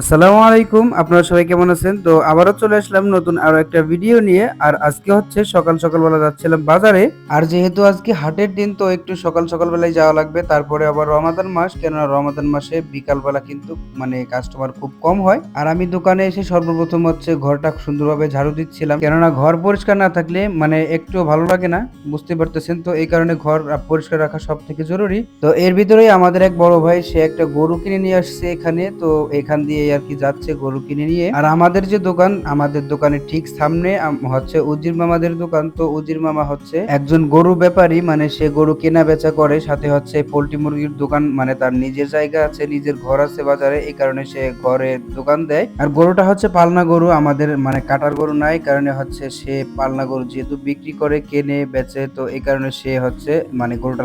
আসসালামু আলাইকুম, আপনারা সবাই কেমন আছেন? তো আবারও চলে আসলাম নতুন আরো একটা ভিডিও নিয়ে। আর আজকে হচ্ছে সকাল বেলা যাচ্ছিলাম বাজারে। আর যেহেতু আজকে হাটের দিন, তো একটু সকাল বেলায় যাওয়া লাগবে। তারপরে আবার রমাদান মাস, কেননা রমাদান মাসে বিকাল বেলা কিন্তু মানে কাস্টমার খুব কম হয়। আর আমি দোকানে এসে সর্বপ্রথম হচ্ছে ঘরটা সুন্দরভাবে ঝাড়ু দিচ্ছিলাম, কেননা ঘর পরিষ্কার না থাকলে মানে একটু ভালো লাগে না, বুঝতে পারতেছেন। তো এই কারণে ঘর পরিষ্কার রাখা সব থেকে জরুরি। তো এর ভিতরেই আমাদের এক বড় ভাই, সে একটা গরু কিনে নিয়ে আসছে এখানে। তো এখান দিয়ে আর কি যাচ্ছে গরু কিনে নিয়ে। আর আমাদের যে দোকান, আমাদের দোকানের ঠিক সামনে হচ্ছে উজির মামাদের দোকান। তো উজির মামা হচ্ছে একজন গরু ব্যাপারী, মানে সে গরু কেনা বেচা করে, সাথে হচ্ছে পোল্ট্রি মুরগির দোকান, মানে তার নিজের জায়গা আছে, নিজের ঘর আছে বাজারে, এই কারণে সে ঘরে দোকান দেয়। আর গরুটা হচ্ছে পালনা গরু, আমাদের মানে কাটার গরু নাই, কারণে হচ্ছে সে পালনা গরু যেহেতু বিক্রি করে, কেনে বেচে, তো এই কারণে সে হচ্ছে মানে গরুটা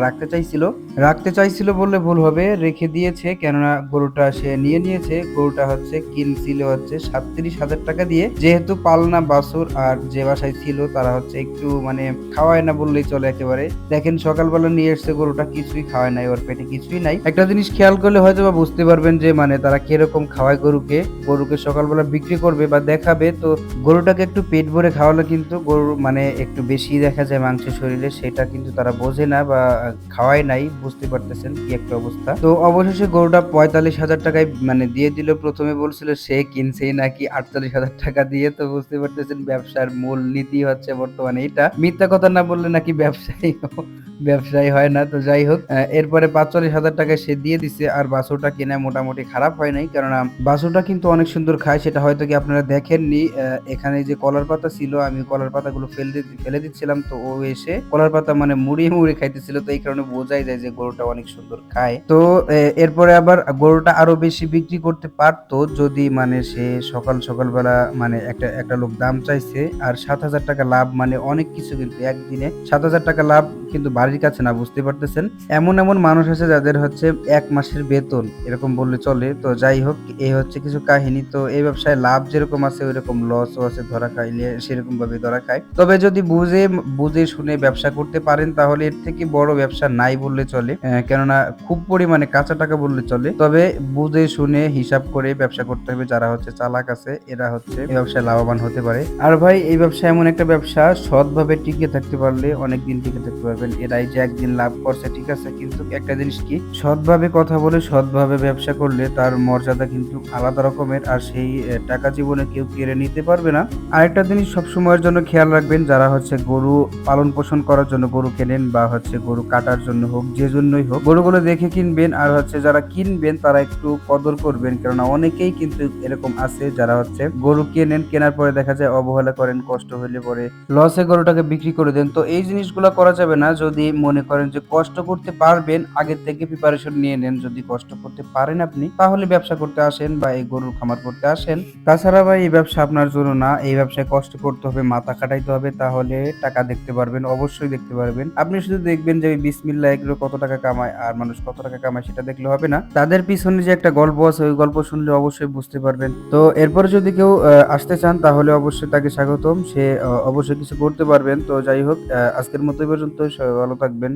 রাখতে চাইছিল বললে ভুল হবে, রেখে দিয়েছে, কেননা গরুটা সে নিয়ে নিয়েছে। গরুটা হচ্ছে কিনছিল হচ্ছে 37,000 টাকা দিয়ে, যেহেতু পালনা বাছুর। আর যে বাসায় ছিল তারা হচ্ছে একটু মানে খাওয়ায় না বললেই চলে একেবারে। দেখেন সকালবেলা নিয়ে এসছে গরুটা, কিছুই খাওয়ায় নাই, ওর পেটে কিছুই নাই। একটা জিনিস খেয়াল করলে হয়তো বা বুঝতে পারবেন যে মানে তারা কিরকম খাওয়ায় গরুকে সকালবেলা বিক্রি করবে বা দেখাবে। তো গরুটাকে একটু পেট ভরে খাওয়ালে কিন্তু গরুর মানে একটু বেশি দেখা যায় মাংস শরীরে, সেটা কিন্তু তারা বোঝে না বা খাওয়াই নাই, বুঝতে পারতেছেন কি একটা অবস্থা। তো অবশেষে গরুটা 45,000 টাকায় মানে দিয়ে দিল। প্রথমে বলছিল সে কিনছেই নাকি 48,000 টাকা দিয়ে। তো বুঝতে পারতেছেন ব্যবসার মূল নীতি হচ্ছে বর্তমানে এটা, মিথ্যা কথা না বললে নাকি ব্যবসায়ী হয় না। তো যাই হোক, এরপরে 45,000 টাকা সে দিয়ে দিছে। আর বাছুরটা কিনে মোটামুটি খারাপ হয় নাই, কেননা বাছুরটা কিন্তু অনেক সুন্দর খায়, সেটা হয়তো কি আপনারা দেখেননি। এখানে যে কলার পাতা ছিল, আমি কলার পাতাগুলো ফেলে দিচ্ছিলাম, তো ও এসে কলার পাতা মানে মুড়িয়ে খাইতেছিল। তো এই কারণে বোঝাই যায় যে গরুটা অনেক সুন্দর খায়। তো এরপরে আবার গরুটা আরো বেশি বিক্রি করতে পারতো যদি মানে সে সকালবেলা মানে একটা লোক দাম চাইছে। আর 7,000 টাকা লাভ মানে অনেক কিছু, কিন্তু একদিনে 7,000 টাকা লাভ কিন্তু বাড়ির কাছে না, বুঝতে পারতেছেন। এমন মানুষ আছে যাদের হচ্ছে 1 মাসের বেতন, এরকম বললে চলে। তো যাই হোক, এই হচ্ছে কিছু কাহিনী। তো এই ব্যবসায় লাভ যেরকম আছে ওইরকম লসও আছে, ধরা খাইলে সেরকম ভাবে ধরা খায়। তবে যদি বুঝে বুঝে শুনে ব্যবসা করতে পারেন, তাহলে এর থেকে বড় ব্যবসা নাই বললে চলে। কেননা খুব পরিমাণে কাঁচা টাকা বললে চলে। তবে বুঝে শুনে হিসাব করে ব্যবসা করতে হবে। যারা হচ্ছে চালাক আছে, এরা হচ্ছে এই ব্যবসায় লাভবান হতে পারে। আর ভাই, এই ব্যবসা এমন একটা ব্যবসা, সৎভাবে টিকে থাকতে পারলে অনেকদিন টিকে থাকতে পারবেন। এরাই যে একদিন লাভ করছে ঠিক আছে, কিন্তু একটা জিনিস কি, সৎভাবে কথা বলে সৎভাবে ব্যবসা করলে তার মর্যাদা কিন্তু আলাদা রকমের। আর সেই টাকা জীবনে কেউ কেড়ে নিতে পারবে না। আরেকটা জিনিস সবসময়ের জন্য খেয়াল রাখবেন, যারা হচ্ছে গরু পালন পোষণ করার জন্য গরু কেনেন, বা হচ্ছে গরু কাটার জন্য হোক, যে জন্যই হোক, গরুগুলো দেখে কিনবেন। আর হচ্ছে যারা কিনবেন তারা একটু কদর করবেন, কেননা অনেকেই কিন্তু এরকম আছে যারা হচ্ছে গরু কেনার পরে দেখা যায় অবহেলা করেন, কষ্ট হইলে পরে লসে গরুটাকে বিক্রি করে দেন। তো এই জিনিসগুলো করা যাবে না। যদি মনে করেন যে কষ্ট করতে পারবেন, আগের থেকে প্রিপারেশন নিয়ে নেন। যদি কষ্ট করতে পারেন আপনি, তাহলে ব্যবসা করতে আসেন বা এই গরুর খামার করতে আসেন। তাছাড়া ভাই, এই ব্যবসা আপনার জন্য না। এই ব্যবসায় কষ্ট করতে হবে, মাথা খাটাইতে হবে, তাহলে টাকা দেখতে পারবেন, অবশ্যই দেখতে পারবেন। আপনি শুধু দেখবেন যে ওই বিসমিল্লাহ এগুলো কত টাকা কামায়, আর মানুষ কত টাকা কামায় সেটা দেখলে হবে না। তাদের পিছনে যে একটা গল্প আছে, ওই গল্প শুনলে অবশ্যই বুঝতে পারবেন। তো এরপরে যদি কেউ আসতে চান, তাহলে অবশ্যই তাকে স্বাগতম। সে অবশ্যই কিছু করতে পারবেন। তো যাই হোক, আজকের মতো এই পর্যন্ত। সবাই ভালো থাকবেন।